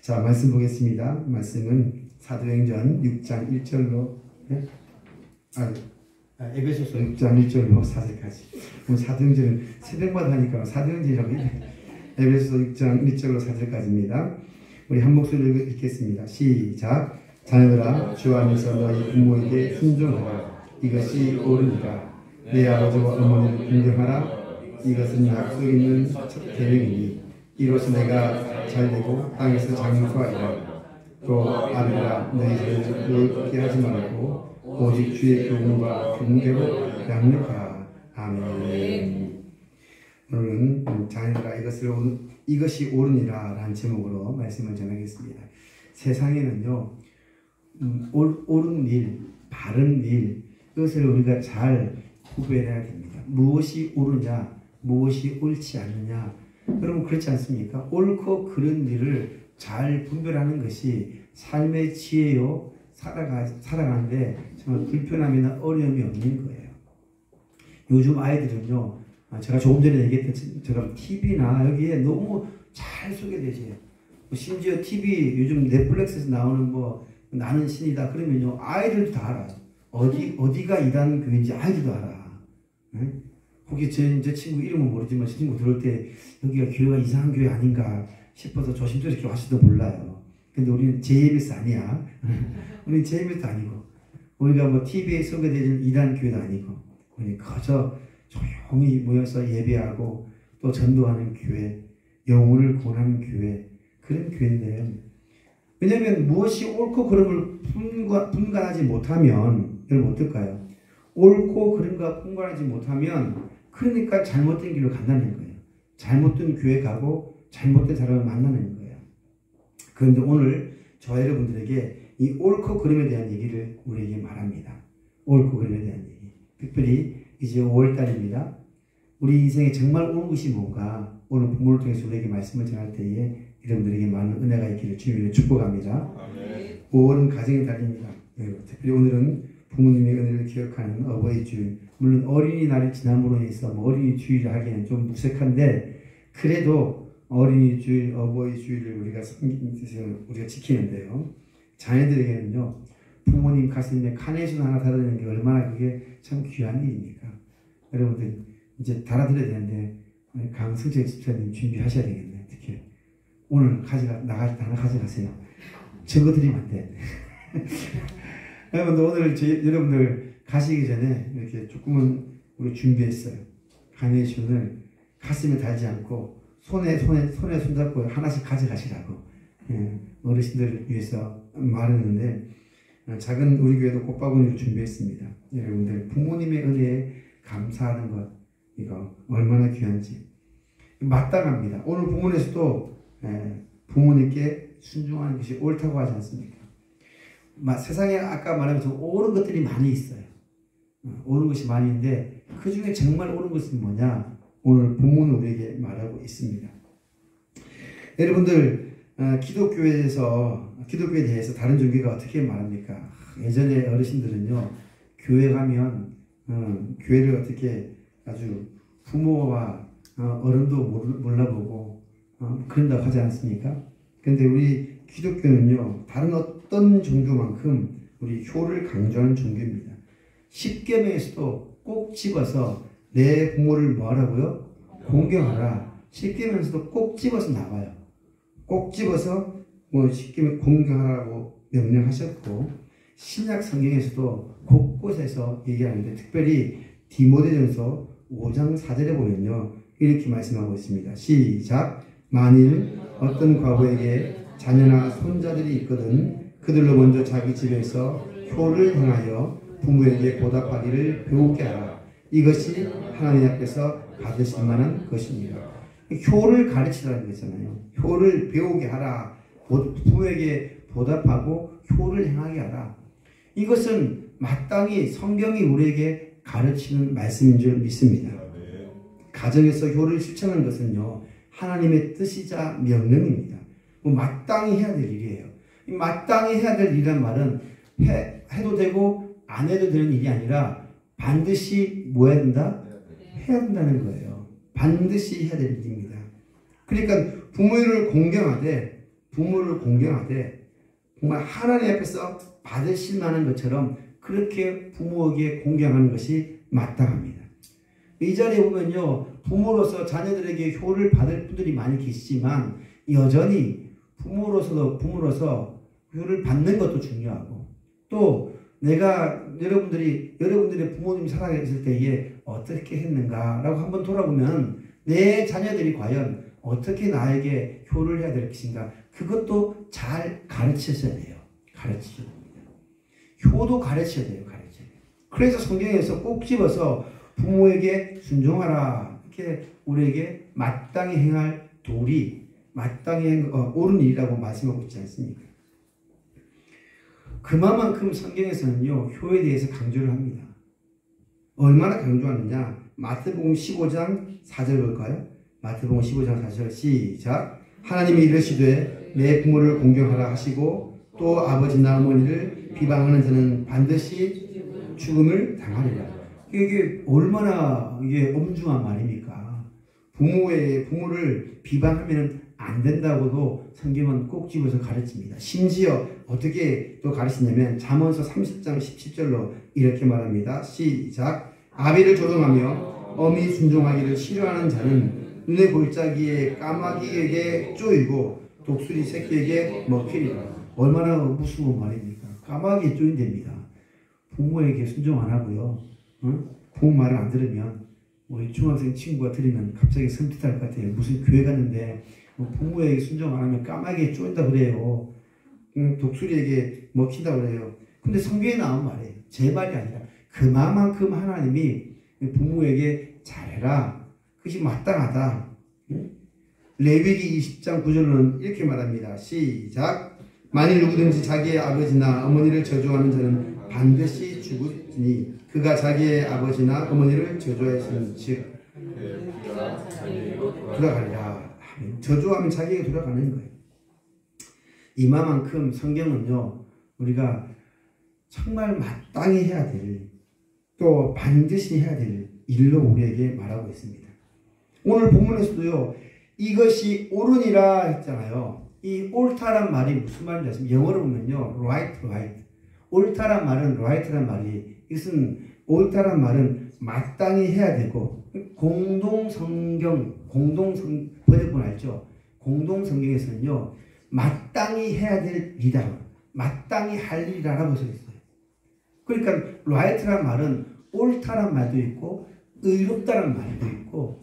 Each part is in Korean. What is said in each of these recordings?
자, 말씀 보겠습니다. 말씀은 사도행전 6장 1절로 에베소서 6장 1절로 4절까지. 오늘 사도행전은 새벽마다 하니까 사도행전이라고 해요. 에베소서 6장 1절로 4절까지입니다. 우리 한 목소리로 읽겠습니다. 시작. 자녀들아, 주 안에서 너희 부모에게 순종하라. 이것이 옳으니라. 내 아버지와 어머니를 존경하라. 이것은 약속 있는 첫 계명이니 이로써 내가 잘되고 땅에서 장수하리라. 또 아들아, 너희를 놀게 하지 말고 오직 주의 교훈과 경계로 양육하라. 아멘. 오늘은 자녀들아, 이것이 옳으니라 라는 제목으로 말씀을 전하겠습니다. 세상에는요, 옳은 일, 바른 일, 이것을 우리가 잘 구별해야 됩니다. 무엇이 옳으냐, 무엇이 옳지 않느냐. 여러분 그렇지 않습니까? 옳고 그른 일을 잘 분별하는 것이 삶의 지혜요, 살아가는데 정말 불편함이나 어려움이 없는 거예요. 요즘 아이들은요, 제가 조금 전에 얘기했던 TV나 여기에 너무 잘 소개되죠. 심지어 TV 요즘 넷플릭스에서 나오는 나는 신이다 그러면요, 아이들도 다 알아요. 어디가 이단 교회인지 아이들도 알아. 네? 혹시 제 친구 이름은 모르지만 제 친구 들을 때 여기가 교회가 이상한 교회 아닌가 싶어서 조심스럽게 왔을지도 몰라요. 근데 우리는 JMS 아니야. 우리는 JMS도 아니고, 우리가 TV에 소개되는 이단 교회도 아니고, 우리 그저 조용히 모여서 예배하고 또 전도하는 교회, 영혼을 구원하는 교회, 그런 교회인데요. 왜냐하면 무엇이 옳고 그름을 분간하지 못하면 여러분 어떨까요? 옳고 그름과 분간하지 못하면 그러니까 잘못된 길로 간다는 거예요. 잘못된 교회 가고 잘못된 사람을 만나는 거예요. 그런데 오늘 저 여러분들에게 이 옳고 그름에 대한 얘기를 우리에게 말합니다. 옳고 그름에 대한 얘기. 특별히 이제 5월달입니다. 우리 인생에 정말 옳은 것이 뭔가 오늘 본문을 통해서 우리에게 말씀을 전할 때에 여러분들에게 많은 은혜가 있기를 주님으로 축복합니다. 아멘. 5월은 가정의 달입니다. 특별히 오늘은 부모님의 은혜를 기억하는 어버이 주일. 물론 어린이날이 지남으로 해서 어린이 주일을 하기에는 좀 무색한데, 그래도 어린이 주일, 어버이 주일을 우리가 지키는데요. 자녀들에게는요, 부모님 가슴에 카네이션 하나 달아드리는 게 얼마나 그게 참 귀한 일입니까? 여러분들 이제 달아드려야 되는데 강승철 집사님 준비하셔야 되겠네. 특히 오늘 하나 가져가세요. 적어드리면 안 돼. 여러분들 오늘 여러분들 가시기 전에 이렇게 조금은 우리 준비했어요. 카네이션을 가슴에 달지 않고 손에 손잡고 하나씩 가져가시라고. 어르신들을 위해서 말했는데, 작은 우리 교회도 꽃바구니를 준비했습니다. 여러분들 부모님의 은혜에 감사하는 것, 이거 얼마나 귀한지 마땅합니다. 오늘 본문에서도 부모님께 순종하는 것이 옳다고 하지 않습니까? 세상에 아까 말하면서 옳은 것들이 많이 있어요. 옳은 것이 많이 있는데 그 중에 정말 옳은 것은 뭐냐? 오늘 본문은 우리에게 말하고 있습니다. 여러분들 기독교에 대해서 다른 종교가 어떻게 말합니까? 예전에 어르신들은요, 교회 가면 교회를 어떻게 아주 부모와 어른도 몰라보고 그런다고 하지 않습니까? 그런데 우리 기독교는요, 다른 어떤 종교만큼 우리 효를 강조하는 종교입니다. 십계명에서도 꼭 집어서 내 부모를 뭐하라고요? 공경하라. 십계명에서도 꼭 집어서 나와요. 꼭 집어서 십계명 공경하라고 명령하셨고, 신약 성경에서도 곳곳에서 얘기하는데, 특별히 디모데전서 5장 4절에 보면요, 이렇게 말씀하고 있습니다. 시작. 만일 어떤 과부에게 자녀나 손자들이 있거든 그들로 먼저 자기 집에서 효를 행하여 부모에게 보답하기를 배우게 하라. 이것이 하나님 앞에서 받으실 만한 것입니다. 효를 가르치라는 거잖아요. 효를 배우게 하라. 부모에게 보답하고 효를 행하게 하라. 이것은 마땅히 성경이 우리에게 가르치는 말씀인 줄 믿습니다. 가정에서 효를 실천하는 것은요, 하나님의 뜻이자 명령입니다. 마땅히 해야 될 일이에요. 마땅히 해야 될 일이란 말은 해도 되고 안 해도 되는 일이 아니라 반드시 뭐 해야 된다? 해야 된다는 거예요. 반드시 해야 될 일입니다. 그러니까 부모를 공경하되 부모를 공경하되 정말 하나님 앞에서 받으실 만한 것처럼 그렇게 부모에게 공경하는 것이 마땅합니다. 이 자리에 보면요, 부모로서 자녀들에게 효를 받을 분들이 많이 계시지만 여전히 부모로서 효를 받는 것도 중요하고, 또 내가 여러분들의 부모님이 살아계실 때에 어떻게 했는가라고 한번 돌아보면 내 자녀들이 과연 어떻게 나에게 효를 해야 될 것인가, 그것도 잘 가르치셔야 돼요. 가르치셔야 됩니다. 효도 가르쳐야 돼요. 그래서 성경에서 꼭 집어서 부모에게 순종하라, 이렇게 우리에게 마땅히 행할 도리, 마땅히 옳은 일이라고 말씀하고 있지 않습니까? 그만큼 성경에서는요, 효에 대해서 강조를 합니다. 얼마나 강조하느냐? 마태복음 15장 4절 볼까요? 마태복음 15장 4절 시작. 하나님이 이르시되 내 부모를 공경하라 하시고 또 아버지나 어머니를 비방하는 자는 반드시 죽음을 당하리라. 이게 얼마나 엄중한 말입니까? 부모를 비방하면 안 된다고도 성경은 꼭 집어서 가르칩니다. 심지어 어떻게 또 가르치냐면 잠언서 30장 17절로 이렇게 말합니다. 시작. 아비를 조롱하며 어미 순종하기를 싫어하는 자는 눈의 골짜기에 까마귀에게 쪼이고 독수리 새끼에게 먹히리라. 얼마나 무서운 말입니까? 까마귀에 쪼인답니다. 부모에게 순종 안 하고요, 부모 말을 안 들으면, 우리 중학생 친구가 들으면 갑자기 섬찟할 것 같아요. 무슨 교회 갔는데 부모에게 순종 안 하면 까마귀에 쪼인다 그래요. 독수리에게 먹힌다 그래요. 근데 성경에 나온 말이에요. 제 말이 아니라 그만큼 하나님이 부모에게 잘해라, 그것이 마땅하다. 레위기 20장 9절은 이렇게 말합니다. 시작. 만일 누구든지 자기의 아버지나 어머니를 저주하는 자는 반드시 죽으니 그가 자기의 아버지나 어머니를 저주하였은 즉 돌아가리라. 저주하면 자기에게 돌아가는 거예요. 이만큼 성경은요, 우리가 정말 마땅히 해야 될, 또 반드시 해야 될 일로 우리에게 말하고 있습니다. 오늘 본문에서도요, 이것이 옳으니라 했잖아요. 이 옳다란 말이 무슨 말인지 아십니까? 영어로 보면요, right. 옳다란 말은 right란 말이, 이것은 옳다란 말은 마땅히 해야 되고, 번역본 알죠? 공동성경에서는요, 마땅히 해야 될 일이다, 마땅히 할 일이라고 써 있어요. 그러니까 right란 말은 옳다란 말도 있고 의롭다란 말도 있고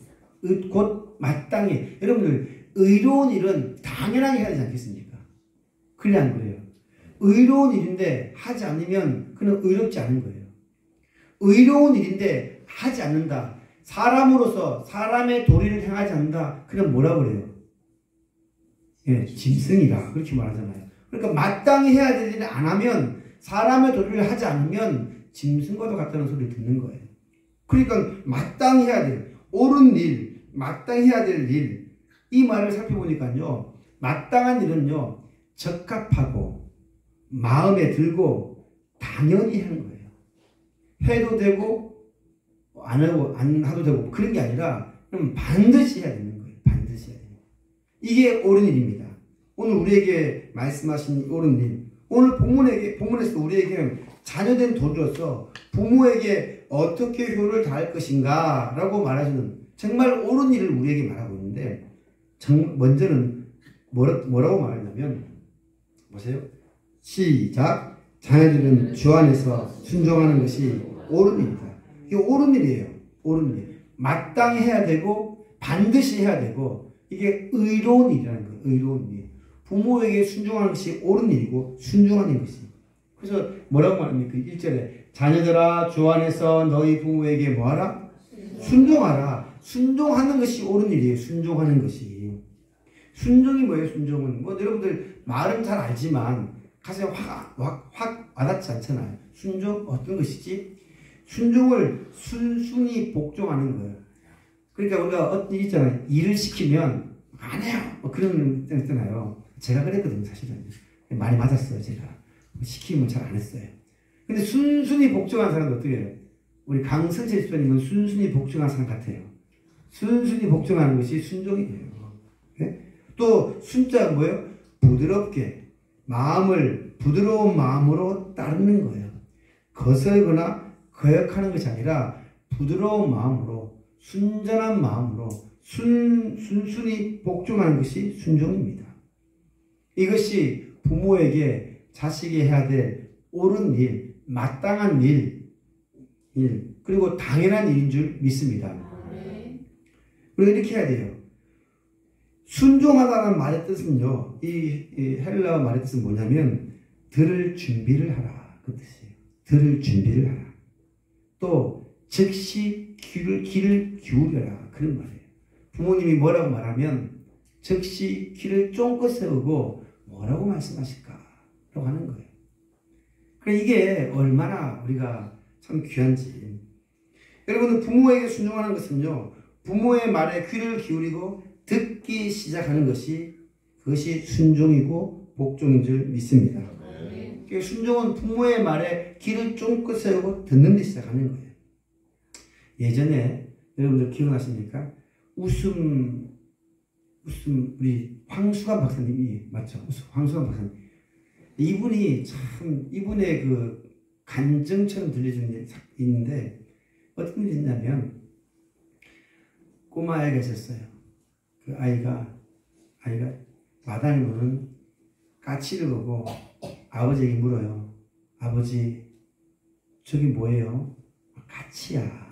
곧 마땅히, 여러분들 의로운 일은 당연하게 해야 되지 않겠습니까? 그래 안 그래요? 의로운 일인데 하지 않으면 그는 의롭지 않은 거예요. 의로운 일인데 하지 않는다, 사람으로서 사람의 도리를 행하지 않는다, 그는 뭐라고 그래요? 예, 짐승이다, 그렇게 말하잖아요. 그러니까 마땅히 해야 될 일을 안 하면, 사람의 도리를 하지 않으면 짐승과도 같다는 소리를 듣는 거예요. 그러니까 마땅히 해야 될, 옳은 일, 마땅히 해야 될 일, 이 말을 살펴보니까요, 마땅한 일은요, 적합하고 마음에 들고 당연히 하는 거예요. 해도 되고 안 해도 되고 그런 게 아니라 그럼 반드시 해야 되는 거예요. 반드시 해야 되는 거예요. 이게 옳은 일입니다. 오늘 우리에게 말씀하신 옳은 일, 오늘 본문에서 우리에게 자녀된 도리로서 부모에게 어떻게 효를 다할 것인가 라고 말하시는 정말 옳은 일을 우리에게 말하고 있는데, 먼저는 뭐라고 말하냐면, 보세요. 시작. 자녀들은 주 안에서 순종하는 것이 옳은 일이다. 이게 옳은 일이에요. 옳은 일. 마땅히 해야 되고 반드시 해야 되고, 이게 의로운 일이라는 거예요. 의로운 일. 부모에게 순종하는 것이 옳은 일이고 순종하는 것이. 그래서 뭐라고 말합니까? 1절에 자녀들아 주 안에서 너희 부모에게 뭐하라? 순종하라. 순종하는 것이 옳은 일이에요. 순종하는 것이. 순종이 뭐예요? 순종은 여러분들 말은 잘 알지만 가슴에 확 와닿지 않잖아요. 순종 어떤 것이지? 순종을 순순히 복종하는 거예요. 그러니까 우리가 어떤 일 있잖아요. 일을 시키면 안 해요. 그런 때 있잖아요. 제가 그랬거든요. 사실은 많이 맞았어요. 제가 시키면 잘 안 했어요. 근데 순순히 복종하는 사람은 어떻게 해요? 우리 강선철 집사님은 순순히 복종하는 사람 같아요. 순순히 복종하는 것이 순종이에요. 네? 또 순자가 뭐예요? 부드럽게 마음을 부드러운 마음으로 따르는 거예요. 거슬거나 거역하는 것이 아니라 부드러운 마음으로 순전한 마음으로 순순히 복종하는 것이 순종입니다. 이것이 부모에게 자식이 해야 될 옳은 일, 마땅한 일 그리고 당연한 일인 줄 믿습니다. 그리고 이렇게 해야 돼요. 순종하다는 말의 뜻은요, 이 헬라어 말의 뜻은 뭐냐면 들을 준비를 하라 그 뜻이에요. 들을 준비를 하라. 또 즉시 귀를 기울여라 그런 말이에요. 부모님이 뭐라고 말하면 즉시 귀를 쫑긋 세우고 뭐라고 말씀하실까 라고 하는 거예요. 그래 이게 얼마나 우리가 참 귀한지. 여러분은 부모에게 순종하는 것은요, 부모의 말에 귀를 기울이고 듣기 시작하는 것이 그것이 순종이고 복종인 줄 믿습니다. 순종은 부모의 말에 귀를 쫑긋 세우고 듣는 데 시작하는 거예요. 예전에 여러분들 기억나십니까? 웃음 우리 황수관 박사님이 맞죠? 황수관 박사님. 이분이 참 이분의 그 간증처럼 들려주는 게 있는데 어떤 일이 있냐면 꼬마 아이가 있었어요. 그 아이가 마당에 노는 까치를 보고 아버지에게 물어요. 아버지 저기 뭐예요? 까치야.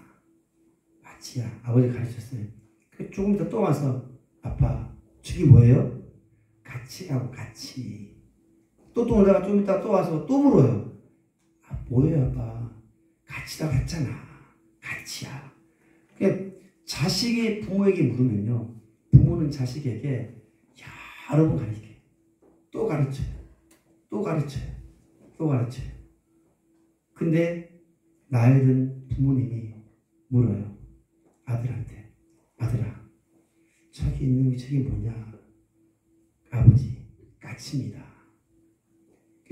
아버지 가르쳤어요. 조금 이따 또 와서 아빠 저기 뭐예요? 까치라고 까치. 또 오다가 좀 이따 또 와서 또 물어요. 아 뭐예요 아빠? 까치라고 했잖아. 까치야. 그냥 자식이 부모에게 물으면요, 부모는 자식에게 여러 번 가르쳐요. 또 가르쳐요. 근데 나이 든 부모님이 물어요. 아들한테. 아들아, 저기 있는 게 저기 뭐냐? 아버지, 까치입니다.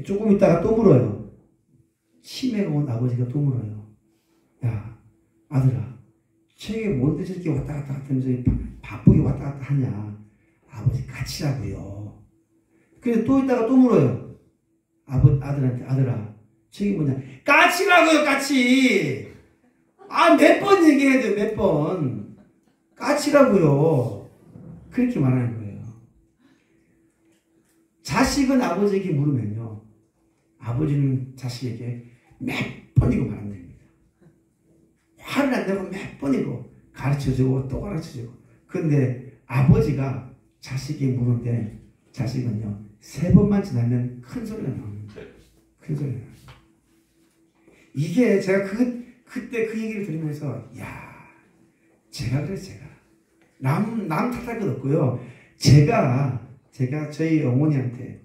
조금 있다가 또 물어요. 치매가 온 아버지가 또 물어요. 야, 아들아, 저게 뭔데 저렇게 왔다 갔다 하면서 바쁘게 왔다 갔다 하냐? 아버지 까치라고요. 근데 또 있다가 또 물어요. 아들한테, 아들아, 저게 뭐냐? 까치라고요, 까치! 몇 번 얘기해야 돼요, 몇 번. 까치라고요. 그렇게 말하는 거예요. 자식은 아버지에게 물으면요, 아버지는 자식에게 몇 번이고 말한답니다. 화를 안 내고 몇 번이고 가르쳐주고 또 가르쳐주고. 근데 아버지가 자식이 물은데 자식은요 3번만 지나면 큰 소리가 나옵니다. 큰 소리가 나요. 이게 제가 그때 그 얘기를 들으면서 제가 남 탓할 것 없고요. 제가 저희 어머니한테,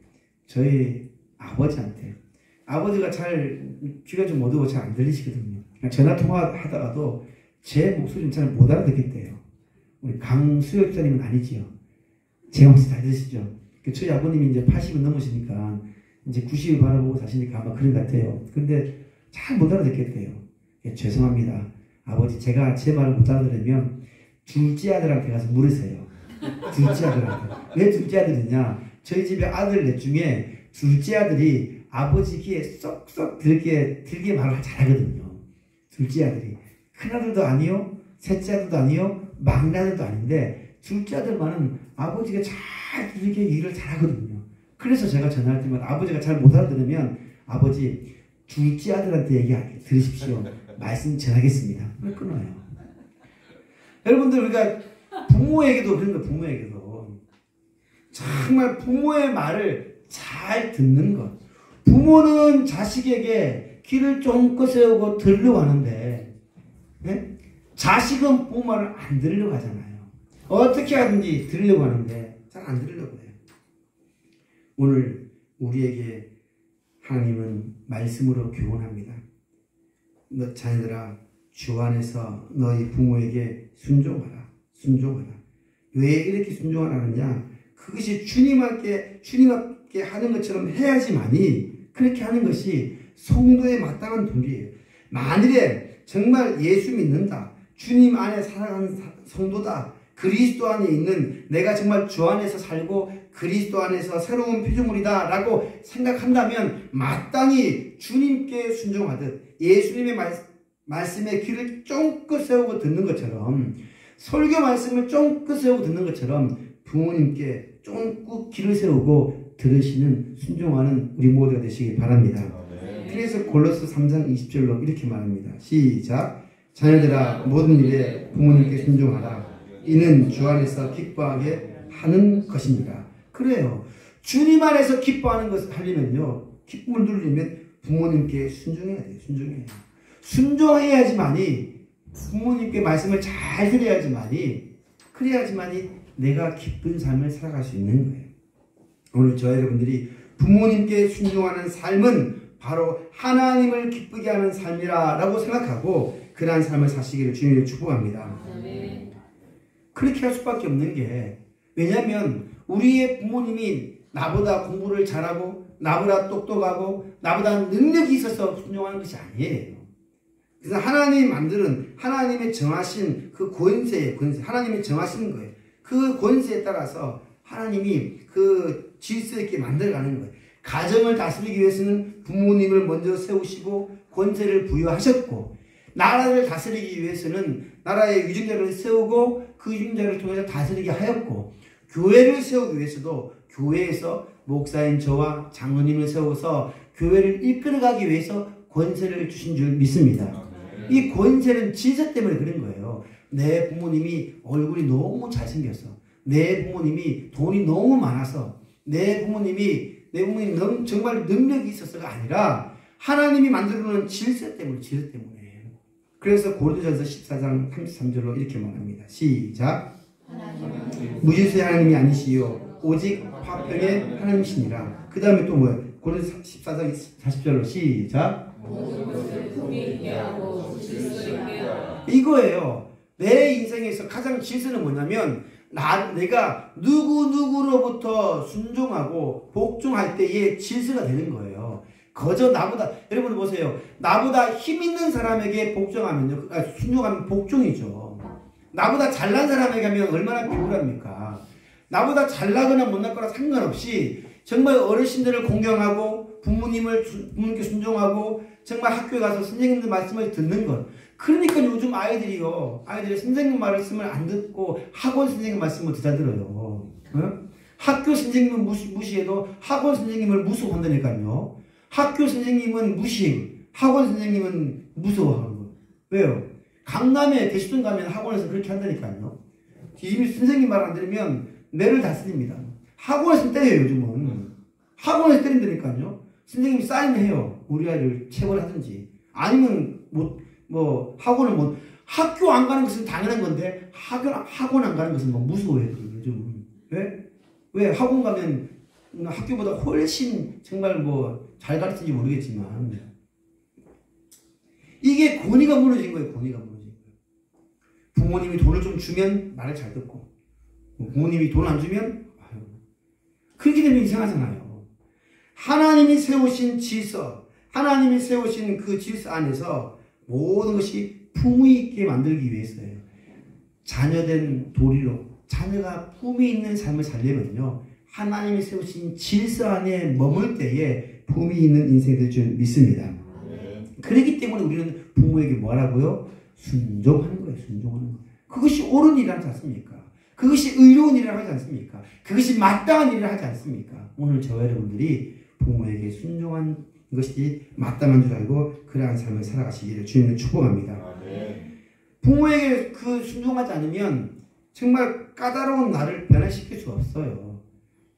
저희 아버지한테, 아버지가 잘 귀가 좀 어두워 잘 안 들리시거든요. 전화 통화하다가도 제 목소리는 잘 못 알아듣겠대요. 우리 강수혁 기자님은 아니지요. 제 목소리 잘 들으시죠? 저희 아버님이 이제 80은 넘으시니까 이제 90을 바라보고 사시니까 아마 그런 것 같아요. 근데 잘 못 알아듣겠대요. 죄송합니다. 아버지, 제가 제 말을 못 알아들으면 둘째 아들한테 가서 물으세요. 둘째 아들한테. 왜 둘째 아들이냐? 저희 집에 아들 넷 중에 둘째 아들이 아버지 귀에 쏙쏙 들게 말을 잘하거든요. 둘째 아들이. 큰아들도 아니요, 셋째 아들도 아니요, 막내 아들도 아닌데 둘째 아들만은 아버지가 잘 들게 일을 잘하거든요. 그래서 제가 전화할 때마다 아버지가 잘 못 알아들으면 아버지, 둘째 아들한테 얘기할게요. 들으십시오. 말씀 전하겠습니다. 끊어요. 여러분들, 우리가 부모에게도 그런 거예요. 부모에게도 정말 부모의 말을 잘 듣는 것. 부모는 자식에게 귀를 쫑긋 세우고 들으려고 하는데, 네? 자식은 부모 말을 안 들으려고 하잖아요. 어떻게 하든지 들으려고 하는데 잘 안 들으려고 해요. 오늘 우리에게 하나님은 말씀으로 교훈합니다. 너 자녀들아, 주 안에서 너희 부모에게 순종하라. 왜 이렇게 순종하느냐? 그것이 주님께 하는 것처럼 해야지만이, 그렇게 하는 것이 성도의 마땅한 도리예요. 만일에 정말 예수 믿는다, 주님 안에 살아가는 성도다, 그리스도 안에 있는 내가 정말 주 안에서 살고 그리스도 안에서 새로운 피조물이다 라고 생각한다면 마땅히 주님께 순종하듯 예수님의 말씀에 귀를 쫑긋 세우고 듣는 것처럼 설교 말씀을 쫑긋 세우고 듣는 것처럼 부모님께 쫑긋 귀를 세우고 들으시는 순종하는 우리 모두가 되시기 바랍니다. 그래서 골로새 3장 20절로 이렇게 말합니다. 시작. 자녀들아 모든 일에 부모님께 순종하라. 이는 주 안에서 기뻐하게 하는 것입니다. 그래요. 주님 안에서 기뻐하는 것을 하려면요. 기쁨을 누리려면 부모님께 순종해야 돼요. 순종해야 돼요. 순종해야지만이 부모님께 말씀을 잘 들어야지만이 그래야지만이 내가 기쁜 삶을 살아갈 수 있는 거예요. 오늘 저 여러분들이 부모님께 순종하는 삶은 바로 하나님을 기쁘게 하는 삶이라 라고 생각하고 그러한 삶을 사시기를 주님을 축복합니다. 그렇게 할 수밖에 없는 게 왜냐하면 우리의 부모님이 나보다 공부를 잘하고 나보다 똑똑하고 나보다 능력이 있어서 순종하는 것이 아니에요. 그래서 하나님이 만드는 하나님의 정하신 그 권세 하나님이 정하시는 거예요. 그 권세에 따라서 하나님이 그 질서 있게 만들어가는 거예요. 가정을 다스리기 위해서는 부모님을 먼저 세우시고 권세를 부여하셨고 나라를 다스리기 위해서는 나라의 위증자를 세우고 그 위증자를 통해서 다스리게 하였고 교회를 세우기 위해서도 교회에서 목사인 저와 장로님을 세워서 교회를 이끌어가기 위해서 권세를 주신 줄 믿습니다. 이 권세는 질서 때문에 그런 거예요. 내 부모님이 얼굴이 너무 잘생겨서 내 부모님이 돈이 너무 많아서 내 부모님이 정말 능력이 있어서가 아니라 하나님이 만들어놓은 질서 때문에 그래서 고린도전서 14장 33절로 이렇게 말합니다. 시작. 무질서의 하나님이 아니시요 오직 화평의 하나님이시니라. 그 다음에 또 뭐예요? 고린도전서 14장 40절로 시작. 이거예요. 내 인생에서 가장 질서는 뭐냐면 내가 누구로부터 순종하고 복종할 때의 질서가 되는 거예요. 거저 나보다 여러분 보세요. 나보다 힘 있는 사람에게 복종하면요. 순종하면 복종이죠. 나보다 잘난 사람에게 하면 얼마나 비굴합니까? 나보다 잘나거나 못나거나 상관없이 정말 어르신들을 공경하고 부모님께 순종하고 정말 학교에 가서 선생님들 말씀을 듣는 것. 그러니까 요즘 아이들이 선생님 말씀을 안 듣고 학원 선생님 말씀을 듣자 들어요. 학교 선생님은 무시해도 학원 선생님을 무서워한다니까요. 학교 선생님은 학원 선생님은 무서워하는 거예요. 왜요? 강남에 대시동 가면 학원에서 그렇게 한다니까요. 이미 선생님 말 안 들으면 뇌를 다스립니다. 학원에서 때려요, 요즘은. 학원에서 때린다니까요. 선생님이 사인해요. 우리 아이를 체벌하든지. 아니면 학교 안 가는 것은 당연한 건데 학원 안 가는 것은 무서워해요, 요즘은. 왜? 학원 가면 학교보다 훨씬 정말 잘 가르치는지 모르겠지만 이게 권위가 무너진 거예요. 권위가 무너진 거예요. 부모님이 돈을 좀 주면 말을 잘 듣고 부모님이 돈 안 주면 그렇게 되면 이상하잖아요. 하나님이 세우신 질서, 하나님이 세우신 그 질서 안에서 모든 것이 품위 있게 만들기 위해서예요. 자녀된 도리로 자녀가 품위 있는 삶을 살려면요. 하나님이 세우신 질서 안에 머물 때에 품위 있는 인생이 될 줄 믿습니다. 그렇기 때문에 우리는 부모에게 뭐라고요? 순종하는 거예요. 순종하는 거. 그것이 옳은 일을 하지 않습니까? 그것이 의로운 일을 하지 않습니까? 그것이 마땅한 일을 하지 않습니까? 오늘 저와 여러분들이 부모에게 순종한 것이 마땅한 줄 알고 그러한 삶을 살아가시기를 주님을 축복합니다. 부모에게 순종하지 않으면 정말 까다로운 나를 변화시킬 수 없어요.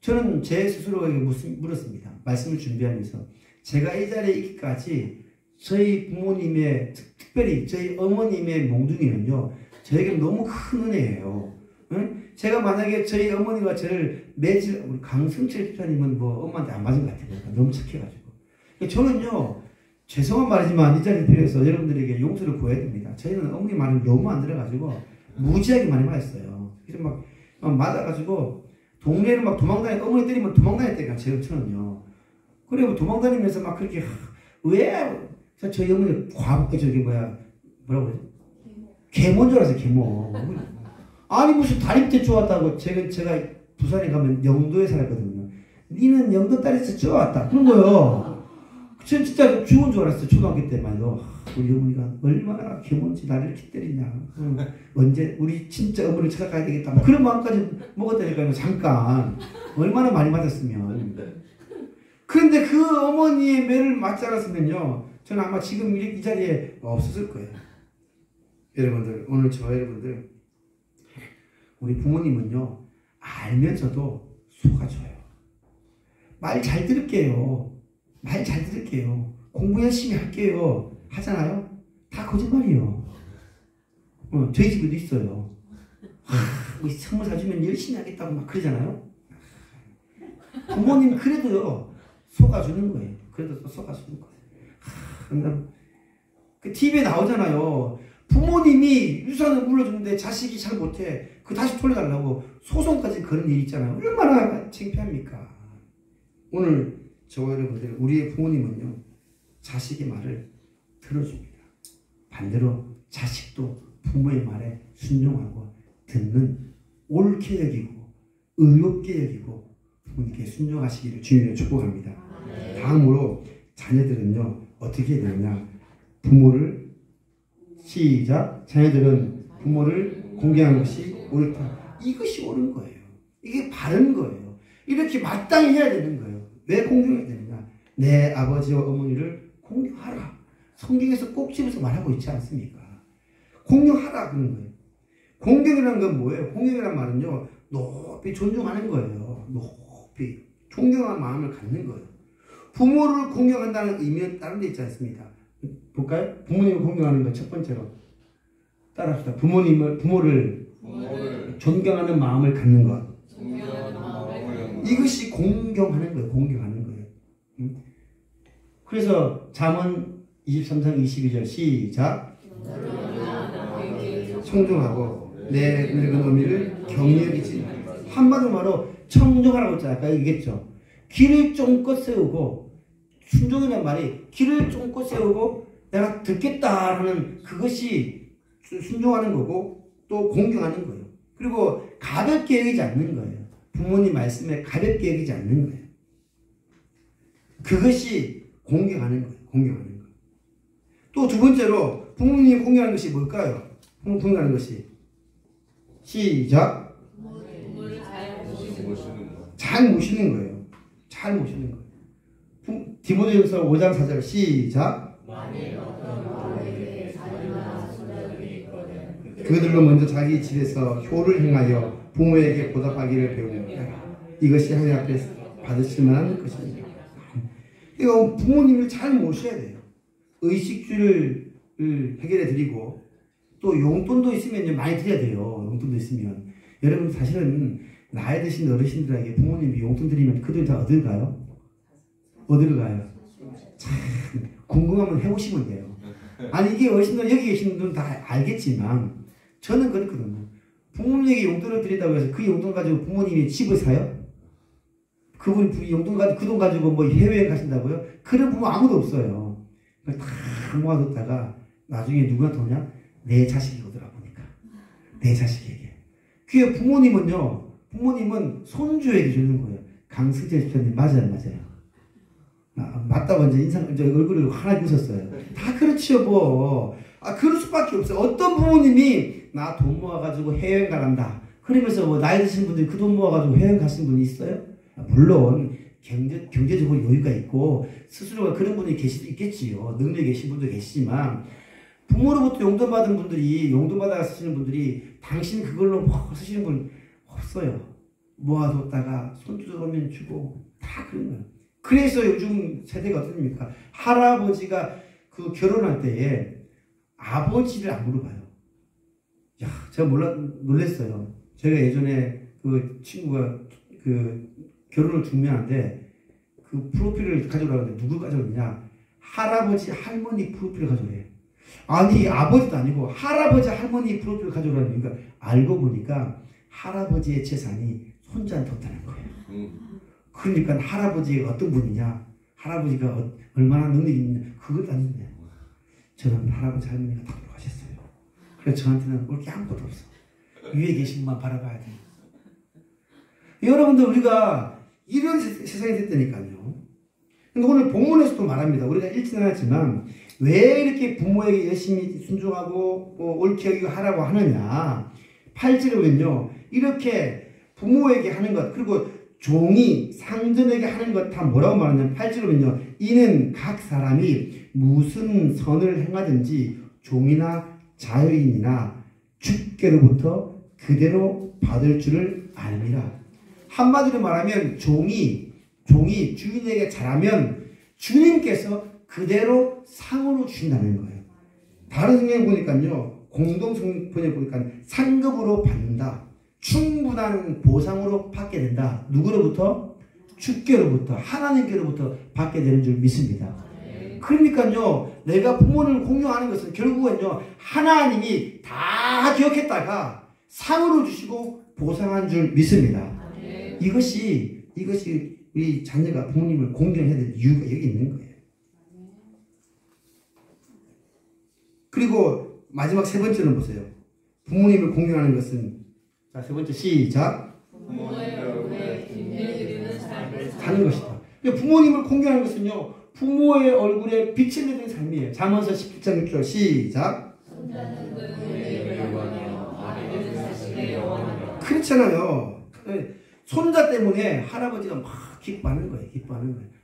저는 제 스스로에게 물었습니다. 말씀을 준비하면서 제가 이 자리에 있기까지 저희 부모님의 특별히 저희 어머님의 몽둥이는요. 저에게 너무 큰 은혜예요. 응? 제가 만약에 저희 어머니가 저를 우리 강승철 집사님은 엄마한테 안 맞은 것 같아요. 너무 착해가지고. 저는요. 죄송한 말이지만 이 자리에 필요해서 여러분들에게 용서를 구해야 됩니다. 저희는 어머니 말을 너무 안 들어가지고 무지하게 많이 맞았어요. 그래서 막 맞아가지고 동네를 막 어머니 때리면 도망다녔다니까 저는요. 그리고 도망다니면서 막 그렇게 왜 저희 어머니 뭐라고 그러지? 계모인 줄 알았어요. 계모. 아니 무슨 다리 밑에 좋았다고 제가 부산에 가면 영도에 살았거든요. 니는 영도 딸에서 쪄왔다. 그런 거요. 전 진짜 죽은 줄 알았어요. 초등학교 때만 해도. 우리 어머니가 얼마나 개몬지 나를 이렇게 때리냐. 언제 우리 진짜 어머니를 찾아가야 되겠다. 뭐 그런 마음까지 먹었다니까요. 잠깐. 얼마나 많이 맞았으면. 그런데 그 어머니의 매를 맞지 않았으면요. 저는 아마 지금 이 자리에 없었을 거예요. 여러분들, 오늘 저 여러분들, 우리 부모님은요, 알면서도 속아줘요. 말 잘 들을게요. 말 잘 들을게요. 공부 열심히 할게요. 하잖아요? 다 거짓말이에요. 저희 집에도 있어요. 우리 선물 사주면 열심히 하겠다고 막 그러잖아요? 부모님 그래도요, 속아주는 거예요. 그래도 또 속아주는 거예요. 그 TV에 나오잖아요. 부모님이 유산을 물려주는데 자식이 잘 못해. 그 다시 돌려달라고 소송까지 거는 일 있잖아요. 얼마나 창피합니까? 오늘 저와 여러분들, 우리의 부모님은요, 자식의 말을 들어줍니다. 반대로 자식도 부모의 말에 순종하고 듣는 옳게 여기고 의롭게 여기고 부모님께 순종하시기를 주님으로 축복합니다. 다음으로 자녀들은요, 어떻게 해야 되느냐? 부모를 시작. 자녀들은 부모를 공경하는 것이 옳다. 이것이 옳은 거예요. 이게 바른 거예요. 이렇게 마땅히 해야 되는 거예요. 왜 공경해야 되느냐? 내 아버지와 어머니를 공경하라. 성경에서 꼭 집에서 말하고 있지 않습니까? 공경하라 그런 거예요. 공경이라는 건 뭐예요? 공경이라는 말은요, 높이 존중하는 거예요. 높이 존경하는 마음을 갖는 거예요. 부모를 공경한다는 의미는 다른 데 있지 않습니까? 볼까요? 부모님을 공경하는 거 첫 번째로 따라합시다. 부모를 존경하는 마음을 갖는 것. 이것이 공경하는 거예요. 공경하는 거예요. 그래서 잠언 23장 22절 시작. 청종하고 내 늙은 어미를 경히 여기지. 한마디로 말로 청종하라고 했잖아요. 아까 얘기했죠. 길을 쫑긋 세우고, 순종이라는 말이 길을 쫑긋 세우고 내가 듣겠다 하는 그것이 순종하는 거고, 또 공경하는 거예요. 그리고 가볍게 여기지 않는 거예요. 부모님 말씀에 가볍게 여기지 않는 거예요. 그것이 공경하는 거예요. 공경하는 거예요. 또 두 번째로 부모님이 공경하는 것이 뭘까요? 공경하는 것이 시작. 잘 모시는 거예요. 잘 모시는 거예요. 디모데후서 5장 4절 시작. 그들로 먼저 자기 집에서 효를 행하여 부모에게 보답하기를 배웁니다. 이것이 하나님 앞에 받으실 만한 것입니다. 이거 부모님을 잘 모셔야 돼요. 의식주를 해결해 드리고, 또 용돈도 있으면 많이 드려야 돼요. 용돈도 있으면. 여러분 사실은 나이 드신 어르신들에게 부모님이 용돈 드리면 그 돈 다 어디로 가요? 어디로 가요? 참 궁금하면 해보시면 돼요. 아니 이게 어르신들 여기 계신 분들은 다 알겠지만 저는 그렇거든요. 부모님에게 용돈을 드린다고 해서 그 용돈 가지고 부모님이 집을 사요? 그분 용돈 가지고 그 돈 가지고 뭐 해외에 가신다고요? 그런 부모 아무도 없어요. 다 모아뒀다가 나중에 누구한테 오냐? 내 자식이 오더라 보니까. 내 자식에게. 그 부모님은요. 부모님은 손주에게 주는 거예요. 강수재 집사님 맞아요, 맞아요. 맞다고 이제 얼굴을 하나 웃었어요. 다 그렇지요, 뭐. 그럴 수밖에 없어요. 어떤 부모님이 나 돈 모아가지고 해외여행 가란다. 그러면서 뭐 나이 드신 분들이 그 돈 모아가지고 해외여행 가신 분이 있어요? 물론 경제적으로 여유가 있고 스스로가 그런 분이 계실 수 있겠지요. 능력이 계신 분도 계시지만 부모로부터 용돈 받은 분들이 용돈 받아 쓰시는 분들이 당신 그걸로 쓰시는 분 없어요. 모아뒀다가 손주 들어오면 주고 다 그런 거예요. 그래서 요즘 세대가 어떻습니까? 할아버지가 그 결혼할 때에 아버지를 안 물어봐요. 야, 제가 놀랬어요. 제가 예전에 그 친구가 그 결혼을 준비하는데 그 프로필을 가져오라고 하는데 누굴 가져오느냐? 할아버지, 할머니 프로필을 가져오래요. 아니, 아버지도 아니고 할아버지, 할머니 프로필을 가져오라는 이유가 알고 보니까 할아버지의 재산이 손자한테 없다는 거예요. 그러니까 할아버지가 어떤 분이냐? 할아버지가 얼마나 능력이 있느냐? 그걸 따지네. 저는 할아버지, 할머니가 다 돌아가셨어요. 그래서 저한테는 올 게 아무것도 없어. 위에 계신 분만 바라봐야 돼. 여러분들 우리가 이런 세상이 됐다니까요. 근데 오늘 본문에서도 말합니다. 우리가 읽지는 않았지만 왜 이렇게 부모에게 열심히 순종하고 옳게 여기고 하라고 하느냐. 8절에 보면요. 이렇게 부모에게 하는 것 그리고 종이 상전에게 하는 것 다 뭐라고 말하냐면 8절에 보면요. 이는 각 사람이 무슨 선을 행하든지 종이나 자유인이나 주께로부터 그대로 받을 줄을 알미라. 한마디로 말하면 종이 주인에게 잘하면 주님께서 그대로 상으로 주신다는 거예요. 다른 성경 보니까요. 공동 번역 보니까 상급으로 받는다. 충분한 보상으로 받게 된다. 누구로부터? 주께로부터 하나님께로부터 받게 되는 줄 믿습니다. 그러니까요. 내가 부모를 공경하는 것은 결국은요. 하나님이 다 기억했다가 상으로 주시고 보상한 줄 믿습니다. 이것이 우리 자녀가 부모님을 공경해야 될 이유가 여기 있는 거예요. 그리고 마지막 세 번째는 보세요. 부모님을 공경하는 것은 자, 세 번째 시작. 부모의 얼굴에 빛내드리는 삶을 사는 것이다. 부모님을 공경하는 것은요. 부모의 얼굴에 빛을 내는 삶이에요. 잠언서 17장 6절 시작. 그렇잖아요. 손자 때문에 할아버지가 막 기뻐하는 거예요.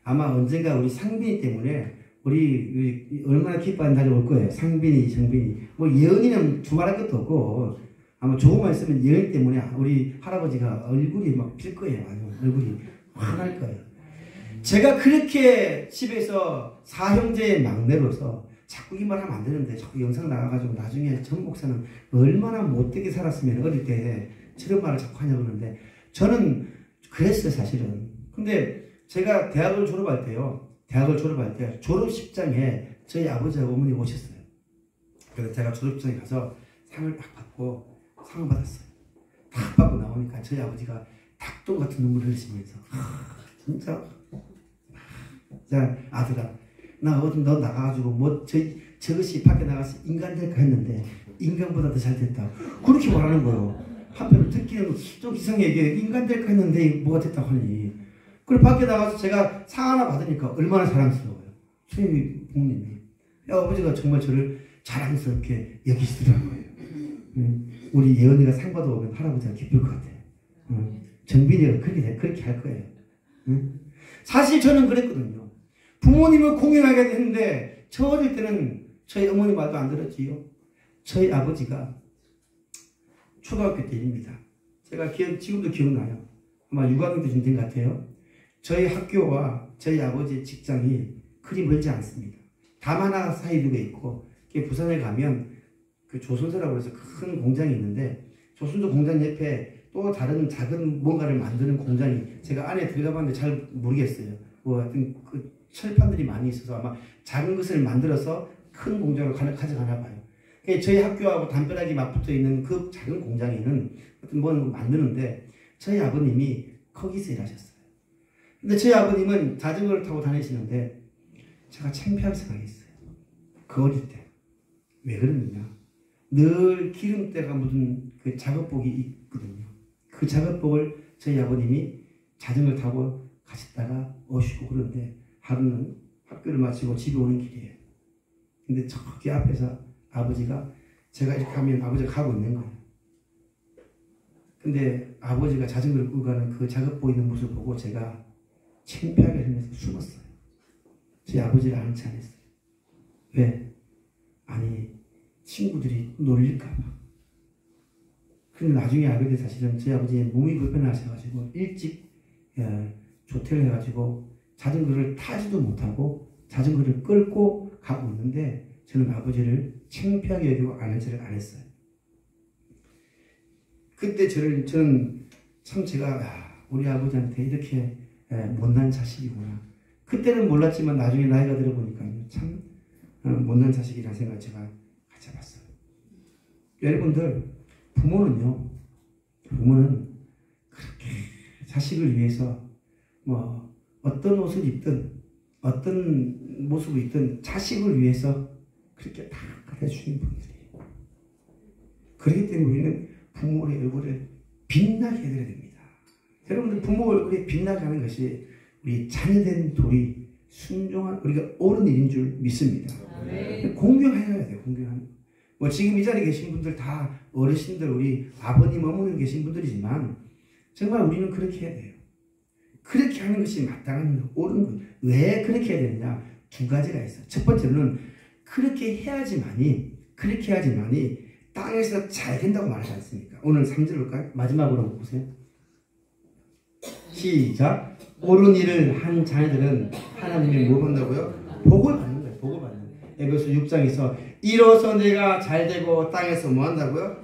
아마 언젠가 우리 상빈이 때문에 우리 얼마나 기뻐하는 날이 올 거예요. 상빈이, 정빈이. 뭐 예언이는 두말할 것도 없고 아마 조금만 있으면 예언 때문에 우리 할아버지가 얼굴이 막 필 거예요. 얼굴이 화날 거예요. 제가 그렇게 집에서 사형제의 막내로서 자꾸 이 말 하면 안 되는데 자꾸 영상 나가가지고 나중에 전 목사는 얼마나 못되게 살았으면 어릴 때 저런 말을 자꾸 하냐고 그러는데 저는 그랬어요 사실은. 근데 제가 대학을 졸업할 때 졸업식장에 저희 아버지하고 어머니 오셨어요. 그래서 제가 졸업식장에 가서 상을 딱 받고 상을 받았어요. 딱 받고 나오니까 저희 아버지가 닭똥 같은 눈물을 흘리시면서 진짜 자 아들아 나 어디 너 나가가지고 뭐 저것이 밖에 나가서 인간 될까 했는데 인간보다 더 잘 됐다 그렇게 말하는 거예요. 한편으로 듣기는 좀 이상해. 이게 인간 될까 했는데 뭐가 됐다고 하니. 그리고 밖에 나가서 제가 상 하나 받으니까 얼마나 자랑스러워요. 저희 부모님이. 아버지가 정말 저를 자랑스럽게 여기시더라고요. 우리 예언이가 상 받아오면 할아버지가 기쁠 것 같아요. 정빈이가 그렇게 할 거예요. 사실 저는 그랬거든요. 부모님을 공경하게 됐는데 저 어릴 때는 저희 어머니 말도 안 들었지요. 저희 아버지가 초등학교 때입니다. 제가 지금도 기억나요. 아마 6학년 때쯤 된 것 같아요. 저희 학교와 저희 아버지의 직장이 그리 멀지 않습니다. 담 하나 사이 두개 있고 부산에 가면 그 조선소라고 해서 큰 공장이 있는데 조선소 공장 옆에 또 다른 작은 뭔가를 만드는 공장이 제가 안에 들어가 봤는데 잘 모르겠어요. 뭐 하여튼 그 철판들이 많이 있어서 아마 작은 것을 만들어서 큰 공장으로 가져가나 봐요. 저희 학교하고 담벼락이 맞붙어 있는 그 작은 공장에는 어떤 뭘 만드는데 저희 아버님이 거기서 일하셨어요. 근데 저희 아버님은 자전거를 타고 다니시는데 제가 창피하게 생각했어요. 그 어릴 때. 왜 그러느냐. 늘 기름때가 묻은 그 작업복이 있거든요. 그 작업복을 저희 아버님이 자전거를 타고 가셨다가 오시고 그런데 하루는 학교를 마치고 집에 오는 길이에요. 근데 저기 앞에서 아버지가 제가 이렇게 하면 아버지가 가고 있는 거예요. 근데 아버지가 자전거를 끌고 가는 그 작업 보이는 모습을 보고 제가 창피하게 생겨서 숨었어요. 제 아버지를 아는 체 안 했어요. 왜? 아니 친구들이 놀릴까봐. 근데 나중에 알게 된 사실은 저희 아버지 몸이 불편하셔가지고 일찍 조퇴를 해가지고 자전거를 타지도 못하고 자전거를 끌고 가고 있는데 저는 아버지를 창피하게 여기고 아는 체를 안 했어요. 그때 저는 참 제가 우리 아버지한테 이렇게 못난 자식이구나. 그때는 몰랐지만 나중에 나이가 들어보니까 참 못난 자식이라는 생각을 제가 가져봤어요. 여러분들 부모는 그렇게 자식을 위해서 뭐 어떤 옷을 입든 어떤 모습을 입든 자식을 위해서 그렇게 다 가르쳐주는 분들이에요. 그렇기 때문에 우리는 부모의 얼굴을 빛나게 해드려야 됩니다. 여러분들 부모를 우리 빛나게 하는 것이 우리 자녀된 돌이 순종한 우리가 옳은 일인 줄 믿습니다. 공경해야 돼요. 공경하는. 뭐 지금 이 자리에 계신 분들 다 어르신들 우리 아버님 어머님 계신 분들이지만 정말 우리는 그렇게 해야 돼요. 그렇게 하는 것이 마땅한 옳은 것. 왜 그렇게 해야 되느냐? 두 가지가 있어요. 첫 번째로는 그렇게 해야지만이 땅에서 잘 된다고 말하지 않습니까? 오늘 3절 볼까요? 마지막으로 보세요. 시작. 옳은 일을 한 자녀들은 하나님이 뭘 받는다고요? 복을 받는 거예요. 복을 받는 거예요. 에베소 6장에서 이로써 내가 잘되고 땅에서 뭐 한다고요?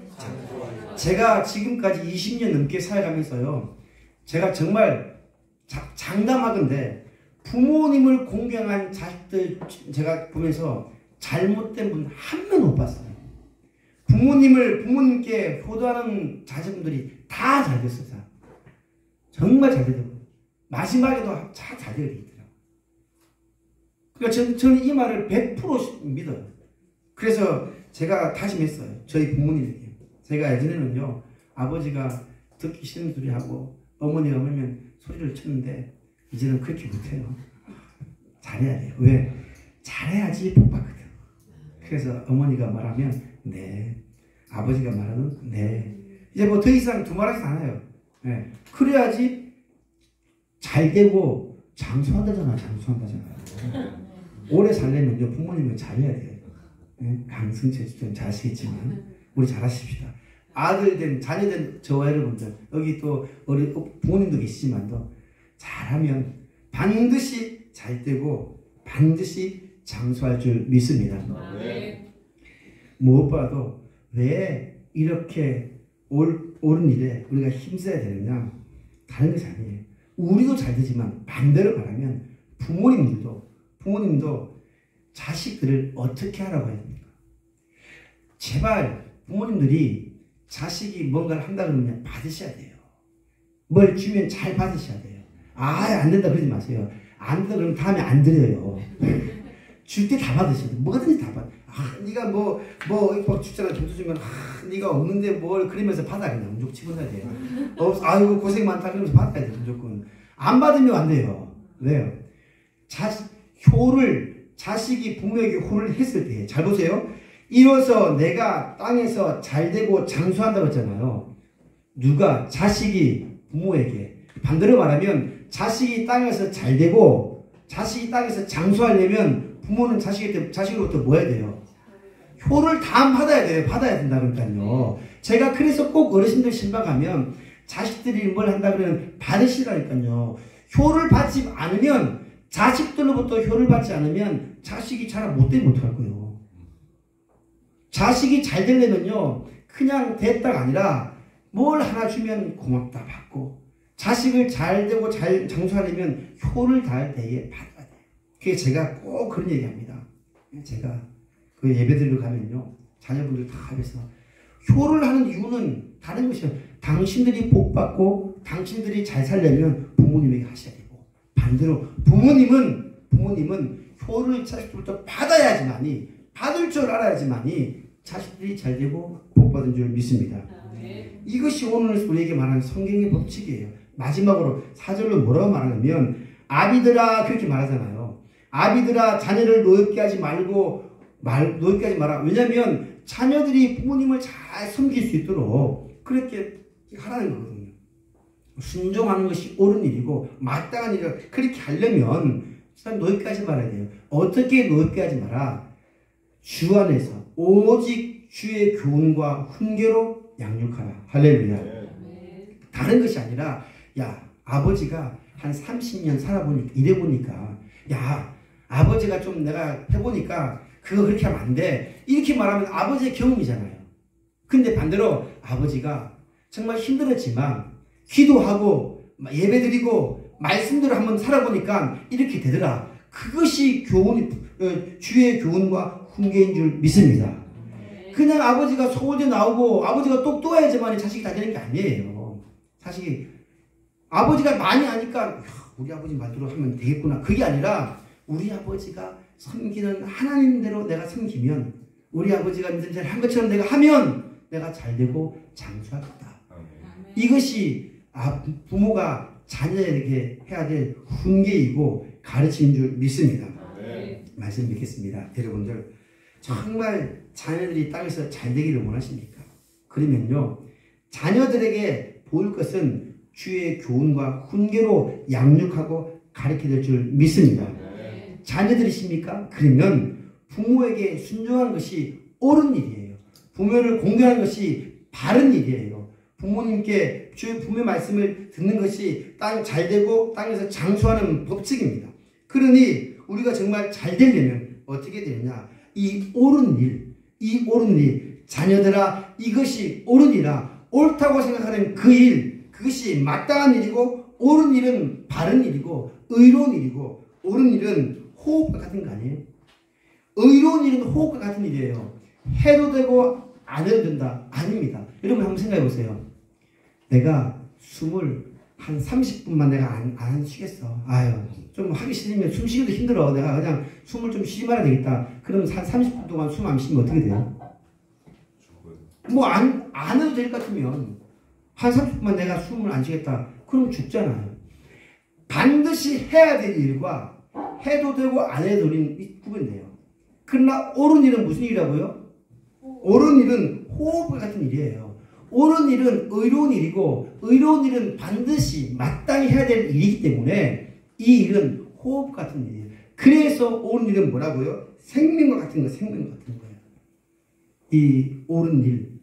제가 지금까지 20년 넘게 살아가면서요. 제가 정말 장담하건대 부모님을 공경한 자식들 제가 보면서 잘못된 분 한 명 못 봤어요. 부모님께 효도하는 자식분들이 다 잘 됐어요. 정말 잘 되더라고요. 마지막에도 잘 되게 있더라고요. 그러니까 저는 이 말을 100% 믿어요. 그래서 제가 다짐했어요. 저희 부모님에게. 제가 예전에는요, 아버지가 듣기 싫은 소리 하고 어머니가 오면 소리를 쳤는데 이제는 그렇게 못해요. 잘해야 돼요. 왜? 잘해야지 복 받거든. 그래서 어머니가 말하면 네, 아버지가 말하면 네. 이제 뭐 더 이상 두말하지 않아요. 네. 그래야지 잘 되고 장수한다잖아. 오래 살려면요 부모님은 잘해야 돼요. 네? 강승철 좀 잘하시겠지만 우리 잘하십시다. 아들된 자녀된 저와 여러분들 여기 또 우리 부모님도 계시지만도 잘하면 반드시 잘 되고 반드시 장수할 줄 믿습니다. 무엇보다도 왜 이렇게 옳은 일에 우리가 힘써야 되느냐? 다른 것이 아니에요. 우리도 잘 되지만 반대로 말하면 부모님도 자식들을 어떻게 하라고 해야 됩니까? 제발 부모님들이 자식이 뭔가를 한다 그러면 받으셔야 돼요. 뭘 주면 잘 받으셔야 돼요. 안 된다 그러지 마세요. 안 된다 그러면 다음에 안 드려요. 줄 때 다 받으셔야 돼요. 뭐든지 다 받아. 네가 뭐 주잖아. 점수 주면 네가 없는데 뭘 그러면서 받아 그냥 무조건 집어넣어야 돼요. 아이고 고생 많다 그러면서 받아야 돼요. 무조건. 안 받으면 안 돼요. 왜요? 자식이 부모에게 효를 했을 때 잘 보세요. 이로써 내가 땅에서 잘되고 장수한다고 했잖아요. 누가? 자식이 부모에게. 반대로 말하면 자식이 땅에서 잘되고 자식이 땅에서 장수하려면 부모는 자식으로부터 뭐 해야 돼요? 효를 다 받아야 된다니까요. 제가 그래서 꼭 어르신들 신방 가면 자식들이 뭘 한다 그러면 받으시라니까요. 효를 받지 않으면 자식들로부터 효를 받지 않으면 자식이 잘 못할 거예요. 자식이 잘 되려면요 그냥 됐다가 아니라 뭘 하나 주면 고맙다 받고 자식을 잘 되고 잘 장수하려면 효를 다할 때에 받아야 돼요. 그래서 제가 꼭 그런 얘기합니다. 제가 그 예배드리러 가면요 자녀분들 다 합해서 효를 하는 이유는 다른 것이에요. 당신들이 복 받고 당신들이 잘 살려면 부모님에게 하셔야 되고 반대로 부모님은 효를 자식들부터 받아야지만이 받을 줄 알아야지만이 자식들이 잘 되고 복 받은 줄 믿습니다. 이것이 오늘 우리에게 말하는 성경의 법칙이에요. 마지막으로 4절로 뭐라고 말하냐면 아비들아 그렇게 말하잖아요. 아비들아 자녀를 노엽게 하지 마라. 왜냐하면 자녀들이 부모님을 잘 섬길 수 있도록 그렇게 하라는 거거든요. 순종하는 것이 옳은 일이고 마땅한 일을 그렇게 하려면 노엽게 하지 말아야 돼요. 어떻게 노엽게 하지 마라? 주 안에서 오직 주의 교훈과 훈계로 양육하라. 할렐루야. 다른 것이 아니라 아버지가 한 30년 살아보니까 이래보니까 아버지가 좀 내가 해보니까 그거 그렇게 하면 안 돼. 이렇게 말하면 아버지의 경험이잖아요. 근데 반대로 아버지가 정말 힘들었지만 기도하고 예배드리고 말씀대로 한번 살아보니까 이렇게 되더라. 그것이 주의 교훈과 훈계인 줄 믿습니다. 그냥 아버지가 서울대 나오고 아버지가 똑똑해야지만 자식이 다 되는 게 아니에요. 자식이 아버지가 많이 아니까 우리 아버지 말대로 하면 되겠구나. 그게 아니라 우리 아버지가 섬기는 하나님대로 내가 섬기면 우리 아버지가 한 것처럼 내가 하면 내가 잘되고 장수하겠다. 이것이 부모가 자녀에게 해야 될 훈계이고 가르치는 줄 믿습니다. 말씀 믿겠습니다. 여러분들 정말 자녀들이 땅에서 잘 되기를 원하십니까? 그러면요, 자녀들에게 보일 것은 주의 교훈과 훈계로 양육하고 가르쳐 줄 줄 믿습니다. 자녀들이십니까? 그러면 부모에게 순종하는 것이 옳은 일이에요. 부모를 공경하는 것이 바른 일이에요. 부모님께 주의 부모의 말씀을 듣는 것이 땅 잘 되고 땅에서 장수하는 법칙입니다. 그러니 우리가 정말 잘 되려면 어떻게 되느냐? 이 옳은 일, 자녀들아 이것이 옳은 일이라, 옳다고 생각하는 그 일, 그것이 마땅한 일이고, 옳은 일은 바른 일이고 의로운 일이고, 옳은 일은 호흡과 같은 거 아니에요? 의로운 일은 호흡과 같은 일이에요. 해도 되고 안 해도 된다? 아닙니다. 여러분 한번 생각해 보세요. 내가 숨을 한 30분만 내가 안 쉬겠어. 아유, 좀 하기 싫으면 숨 쉬기도 힘들어. 내가 그냥 숨을 좀 쉬지 말아야 되겠다. 그러면 한 30분 동안 숨 안 쉬면 어떻게 돼요? 뭐 안 해도 될 것 같으면 한 30분만 내가 숨을 안 쉬겠다. 그럼 죽잖아요. 반드시 해야 될 일과 해도 되고 안 해도 되는 구분돼요. 그러나 옳은 일은 무슨 일이라고요? 옳은 일은 호흡과 같은 일이에요. 옳은 일은 의로운 일이고, 의로운 일은 반드시 마땅히 해야 될 일이기 때문에 이 일은 호흡 같은 일이에요. 그래서 옳은 일은 뭐라고요? 생명과 같은 거, 생명과 같은 거예요. 이 옳은 일,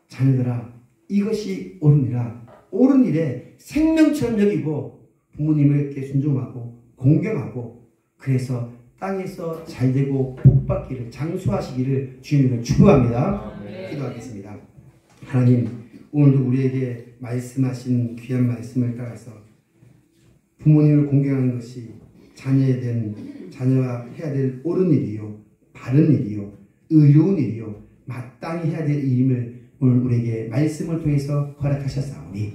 자녀들아 이것이 옳은 일이라, 옳은 일에 생명처럼 여기고 부모님에게 순종하고 공경하고, 그래서 땅에서 잘되고 복받기를 장수하시기를 주님을 축복합니다. 기도하겠습니다. 하나님, 오늘도 우리에게 말씀하신 귀한 말씀을 따라서 부모님을 공경하는 것이 자녀가 해야 될 옳은 일이요, 바른 일이요, 의로운 일이요, 마땅히 해야 될 일임을 오늘 우리에게 말씀을 통해서 허락하셨사오니,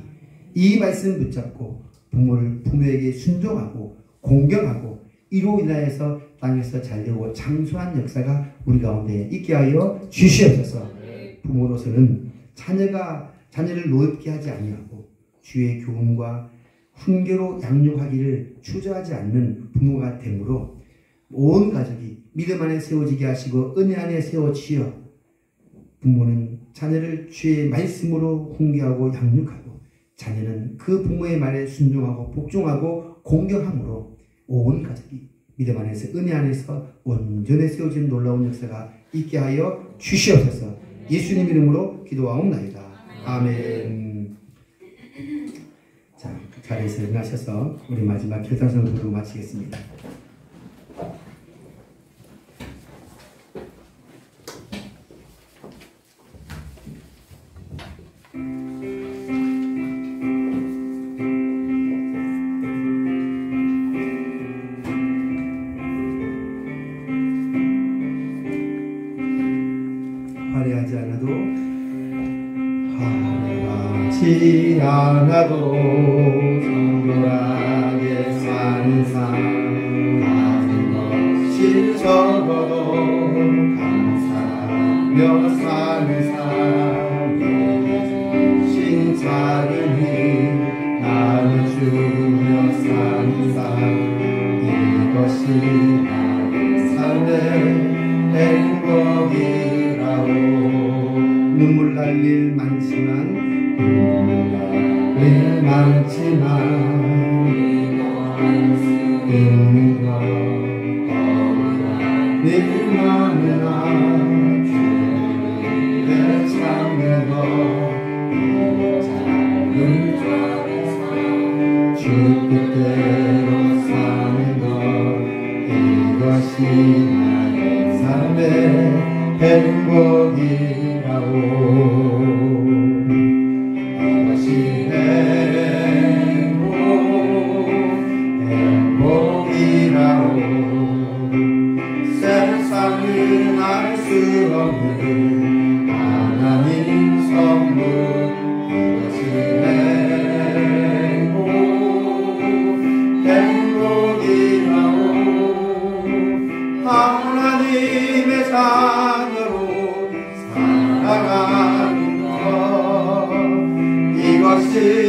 이 말씀 붙잡고 부모에게 순종하고 공경하고 이로 인하여서 땅에서 잘되고 장수한 역사가 우리 가운데 있게 하여 주시옵소서. 부모로서는 자녀를 노엽게 하지 아니하고 주의 교훈과 훈계로 양육하기를 추저하지 않는 부모가 되므로 온 가족이 믿음 안에 세워지게 하시고 은혜 안에 세워지어 부모는 자녀를 주의 말씀으로 훈계하고 양육하고, 자녀는 그 부모의 말에 순종하고 복종하고 공경함으로 온 가족이 믿음 안에서 은혜 안에서 온전히 세워진 놀라운 역사가 있게 하여 주시옵소서. 예수님 이름으로 기도하옵나이다. 아멘. 자, 자리에서 일어나셔서 우리 마지막 결단성을 부르고 마치겠습니다. 화려하지 않아도 정결하게 사는 삶, 가진 것이 적어도 감사하며 사는 삶, 예수 작은 힘 나눠주며 사는 삶, 이것이 나의 삶의 행복이라고. 눈물 날 일 많지만 있는 것 늘 많으나 주를 찾는 것, 짧은 주 뜻대로 사는 것, 이것이 나의 삶의 행복이라고. 세상은 알 수 없는 하나님 선물, 이것이 행복이라고. 하나님의 자녀로 살아가는 것, 이것이